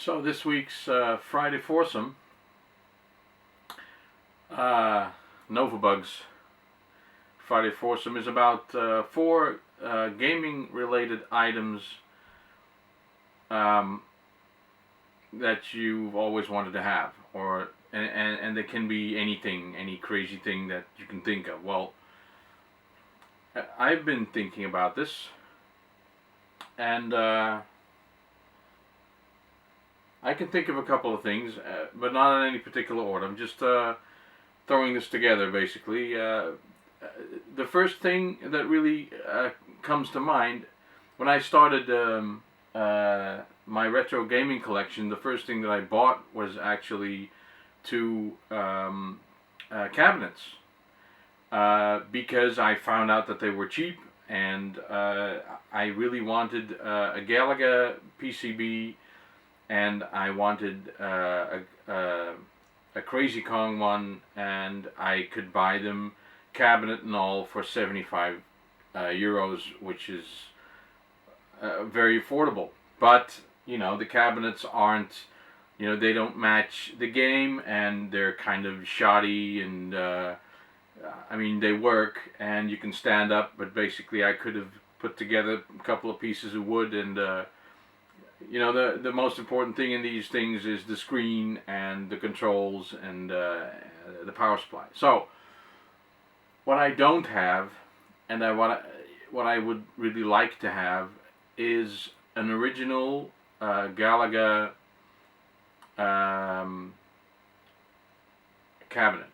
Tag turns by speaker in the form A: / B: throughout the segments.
A: So this week's Friday Foursome, Novabug's Friday Foursome is about four gaming-related items that you've always wanted to have, and they can be anything, any crazy thing that you can think of. Well, I've been thinking about this, and I can think of a couple of things, but not in any particular order. I'm just throwing this together, basically. The first thing that really comes to mind, when I started my retro gaming collection, the first thing that I bought was actually two cabinets, because I found out that they were cheap, and I really wanted a Galaga PCB, and I wanted a Crazy Kong one, and I could buy them cabinet and all for 75 euros, which is very affordable. But you know, the cabinets aren't, you know, they don't match the game, and they're kind of shoddy, and I mean, they work and you can stand up, but basically I could have put together a couple of pieces of wood, and you know, the most important thing in these things is the screen and the controls and the power supply. So what I don't have, and what I would really like to have, is an original Galaga cabinet.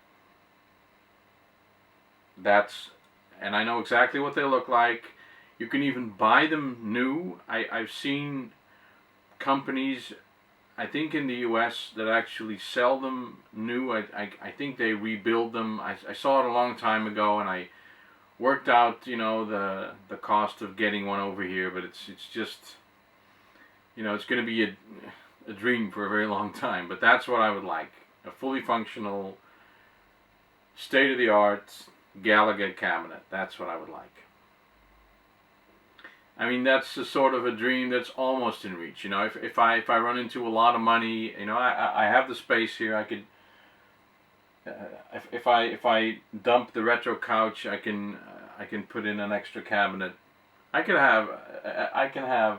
A: And I know exactly what they look like. You can even buy them new. I've seen companies, I think in the US, that actually sell them new. I think they rebuild them. I saw it a long time ago, and I worked out, you know, the cost of getting one over here, but it's just, you know, it's going to be a dream for a very long time. But that's what I would like: a fully functional, state-of-the-art Galaga cabinet. That's what I would like. I mean, that's a sort of a dream that's almost in reach. You know, if I run into a lot of money, you know, I have the space here. I could, if I dump the retro couch, I can put in an extra cabinet. I can have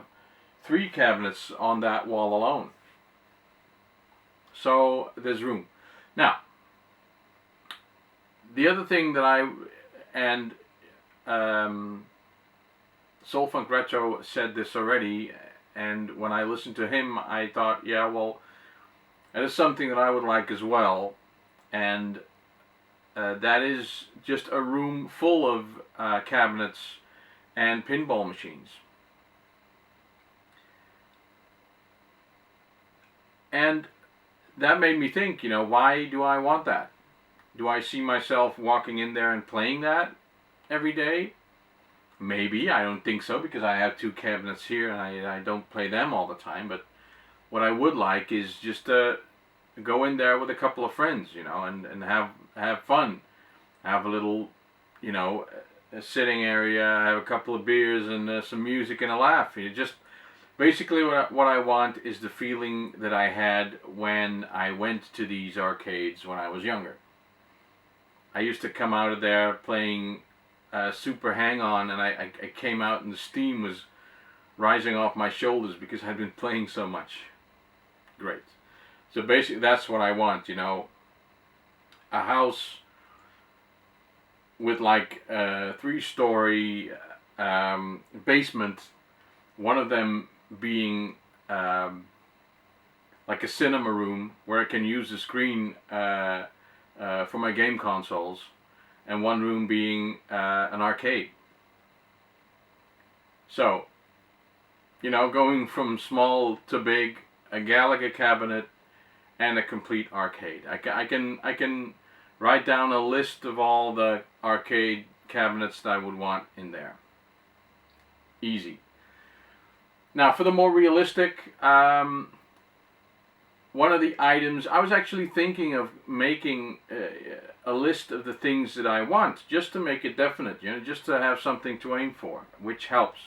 A: 3 cabinets on that wall alone. So there's room. Now, the other thing that Soulfunk Retro said this already, and when I listened to him, I thought, yeah, well, that is something that I would like as well, and that is just a room full of cabinets and pinball machines. And that made me think, you know, why do I want that? Do I see myself walking in there and playing that every day? Maybe. I don't think so, because I have 2 cabinets here and I don't play them all the time. But what I would like is just to go in there with a couple of friends, you know, and have fun. Have a little, you know, a sitting area, have a couple of beers and some music and a laugh. You know, just basically what I want is the feeling that I had when I went to these arcades when I was younger. I used to come out of there playing Super Hang-On, and I came out and the steam was rising off my shoulders because I'd been playing so much. Great. So basically that's what I want, you know. A house with like a 3-story basement, one of them being like a cinema room where I can use the screen for my game consoles, and one room being an arcade. So, you know, going from small to big, a Galaga cabinet and a complete arcade. I can write down a list of all the arcade cabinets that I would want in there. Easy. Now, for the more realistic, one of the items, I was actually thinking of making a list of the things that I want, just to make it definite, you know, just to have something to aim for, which helps.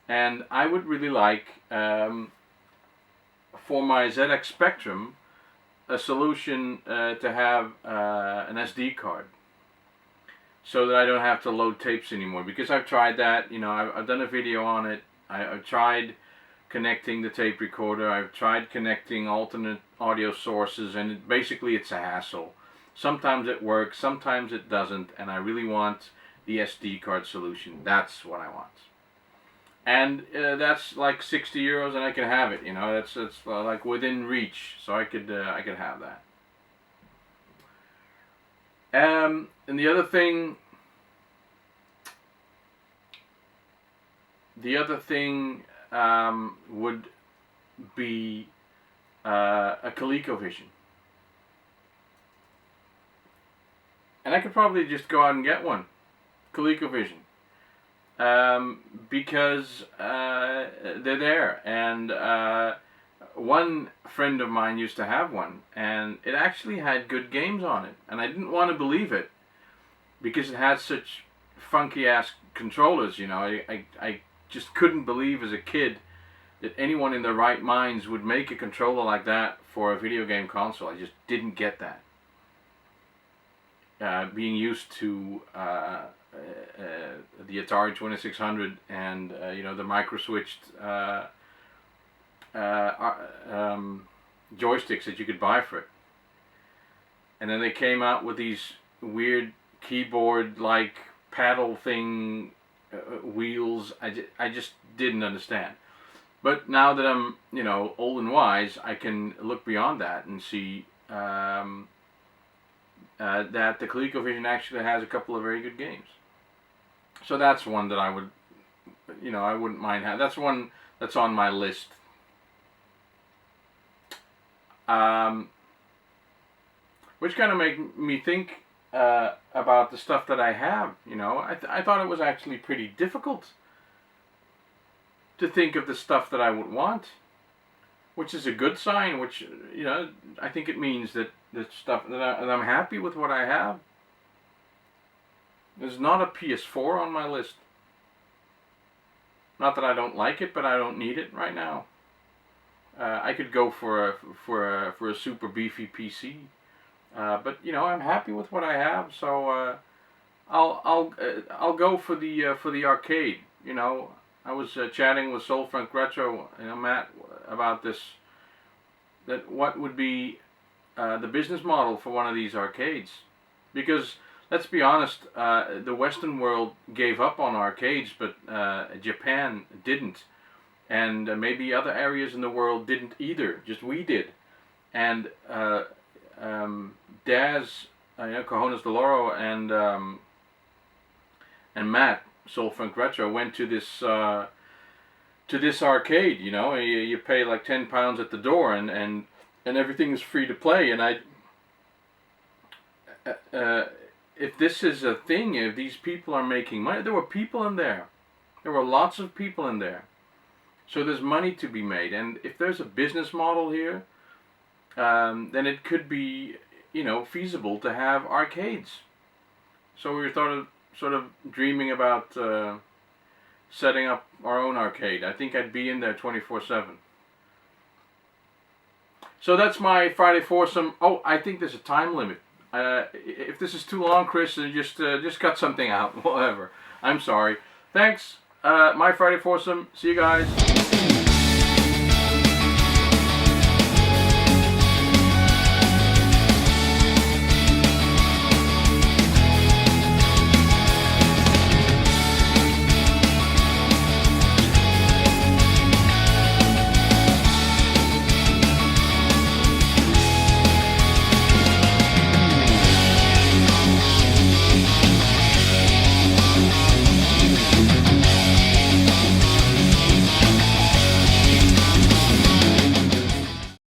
A: And I would really like for my ZX Spectrum a solution to have an SD card, so that I don't have to load tapes anymore. Because I've tried that, you know, I've done a video on it. I've tried connecting the tape recorder. I've tried connecting alternate audio sources, and basically it's a hassle. Sometimes it works, sometimes it doesn't, and I really want the SD card solution. That's what I want. And that's like 60 euros, and I can have it. You know, that's like within reach, so I could have that. And the other thing would be a ColecoVision. And I could probably just go out and get one, ColecoVision, because they're there. And one friend of mine used to have one, and it actually had good games on it. And I didn't want to believe it, because it had such funky ass controllers. You know, I just couldn't believe as a kid that anyone in their right minds would make a controller like that for a video game console. I just didn't get that. Being used to the Atari 2600 and you know, the micro-switched joysticks that you could buy for it. And then they came out with these weird keyboard-like paddle thing wheels. I just didn't understand. But now that I'm, you know, old and wise, I can look beyond that and see that the ColecoVision actually has a couple of very good games. So that's one that I would, you know, I wouldn't mind having. That's one that's on my list. Which kind of make me think about the stuff that I have. You know, I thought it was actually pretty difficult to think of the stuff that I would want, which is a good sign. Which, you know, I think it means that the stuff that I'm happy with what I have. There's not a PS4 on my list. Not that I don't like it, but I don't need it right now. I could go for a super beefy PC, but you know, I'm happy with what I have. So I'll go for the arcade. You know, I was chatting with Soulfront Retro, you know, Matt, about this. That what would be the business model for one of these arcades? Because let's be honest, the Western world gave up on arcades, but Japan didn't. And maybe other areas in the world didn't either. Just we did. And Daz, you know, Cojones de Loro, and Matt, Soulfront Retro, went to this arcade. You know, you pay like £10 at the door, and everything is free to play. And if this is a thing, if these people are making money, there were people in there. There were lots of people in there. So there's money to be made, and if there's a business model here, then it could be, you know, feasible to have arcades. So we were sort of dreaming about setting up our own arcade. I think I'd be in there 24/7. So that's my Friday foursome. Oh, I think there's a time limit. If this is too long, Chris, then just cut something out. Whatever. I'm sorry. Thanks. My Friday foursome. See you guys.